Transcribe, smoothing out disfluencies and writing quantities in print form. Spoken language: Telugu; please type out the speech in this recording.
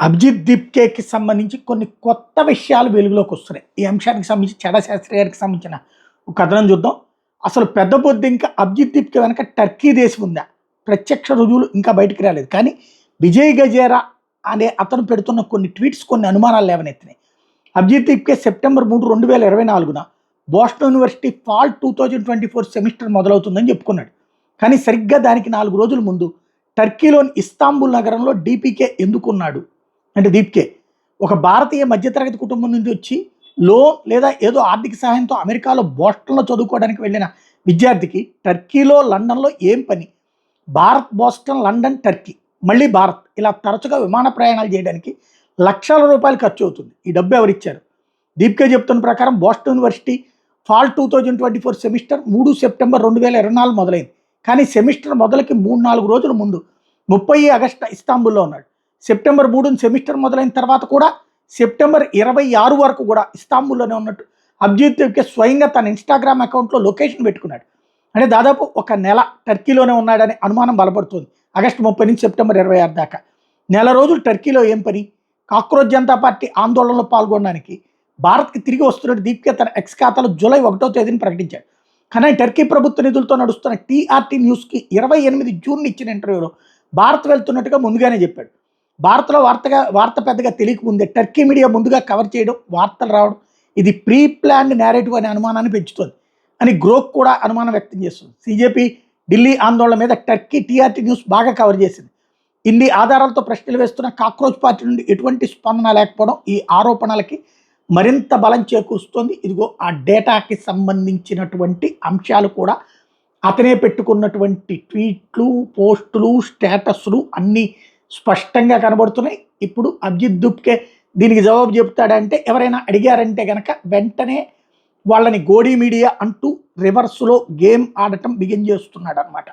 అభిజిత్ దీప్కేకి సంబంధించి కొన్ని కొత్త విషయాలు వెలుగులోకి వస్తున్నాయి. ఈ అంశానికి సంబంధించి చెడ శాస్త్రి గారికి సంబంధించిన ఒక కథనం చూద్దాం. అసలు పెద్ద బొద్దు ఇంకా అభిజిత్ దీప్కే వెనక టర్కీ దేశం ఉందా? ప్రత్యక్ష రుజువులు ఇంకా బయటికి రాలేదు. కానీ విజయ్ గజేరా అనే అతను పెడుతున్న కొన్ని ట్వీట్స్ కొన్ని అనుమానాలు లేవనెత్తినాయి. Abhijit Deepke September 3, 2024 Boston University fall 2024 semester మొదలవుతుందని చెప్పుకున్నాడు. కానీ సరిగ్గా దానికి 4 రోజుల ముందు టర్కీలోని ఇస్తాంబుల్ నగరంలో డీపీకే ఎందుకున్నాడు అంటే దీప్కే ఒక భారతీయ మధ్యతరగతి కుటుంబం నుంచి వచ్చి లోన్ లేదా ఏదో ఆర్థిక సహాయంతో అమెరికాలో బోస్టన్లో చదువుకోవడానికి వెళ్ళిన విద్యార్థికి టర్కీలో లండన్లో ఏం పని? భారత్, బోస్టన్, లండన్, టర్కీ, మళ్ళీ భారత్, ఇలా తరచుగా విమాన ప్రయాణాలు చేయడానికి లక్షల రూపాయలు ఖర్చు అవుతుంది. ఈ డబ్బు ఎవరిచ్చారు? దీప్కే చెప్తున్న ప్రకారం Boston University fall 2024 semester 3 September 2024 మొదలైంది. కానీ సెమిస్టర్ మొదలకి 3-4 రోజుల ముందు 30 ఆగస్టు ఇస్తాంబుల్లో ఉన్నాడు. సెప్టెంబర్ 3 సెమిస్టర్ మొదలైన తర్వాత కూడా సెప్టెంబర్ 26 వరకు కూడా ఇస్తాంబుల్లోనే ఉన్నట్టు అభిజిత్ దీప్కే స్వయంగా తన ఇన్స్టాగ్రామ్ అకౌంట్లో లొకేషన్ పెట్టుకున్నాడు. అంటే దాదాపు ఒక నెల టర్కీలోనే ఉన్నాడనే అనుమానం బలపడుతుంది. ఆగస్టు 30 నుంచి సెప్టెంబర్ 26 దాకా నెల రోజులు టర్కీలో ఏం పని? కాక్రోచ్ జనతా పార్టీ ఆందోళనలో పాల్గొనడానికి భారత్కి తిరిగి వస్తున్నట్టు దీప్కే తన ఎక్స్ ఖాతాలో జూలై 1వ తేదీని ప్రకటించాడు. కానీ టర్కీ ప్రభుత్వ నిధులతో నడుస్తున్న టీఆర్టీ న్యూస్కి 28 జూన్ ఇచ్చిన ఇంటర్వ్యూలో భారత్ వెళ్తున్నట్టుగా ముందుగానే చెప్పాడు. భారత్లో వార్త పెద్దగా తెలియకముందే టర్కీ మీడియా ముందుగా కవర్ చేయడం, వార్తలు రావడం, ఇది ప్రీ ప్లాన్డ్ నేరేటివ్ అనే అనుమానాన్ని పెంచుతుంది అని గ్రోక్ కూడా అనుమానం వ్యక్తం చేస్తుంది. సిజేపీ ఢిల్లీ ఆందోళన మీద టర్కీ టీఆర్టీ న్యూస్ బాగా కవర్ చేసింది. ఇన్ని ఆధారాలతో ప్రశ్నలు వేస్తున్న కాక్రోచ్ పార్టీ నుండి ఎటువంటి స్పందన లేకపోవడం ఈ ఆరోపణలకి మరింత బలం చేకూరుస్తోంది. ఇదిగో ఆ డేటాకి సంబంధించినటువంటి అంశాలు కూడా అతనే పెట్టుకున్నటువంటి ట్వీట్లు, పోస్టులు, స్టేటస్లు అన్నీ స్పష్టంగా కనబడుతున్నాయి. ఇప్పుడు అభిజిత్ దీప్కే దీనికి జవాబు చెప్తాడంటే, ఎవరైనా అడిగారంటే కనుక వెంటనే వాళ్ళని గోడీ మీడియా అంటూ రివర్స్లో గేమ్ ఆడటం బిగిన్ చేస్తున్నాడు అనమాట.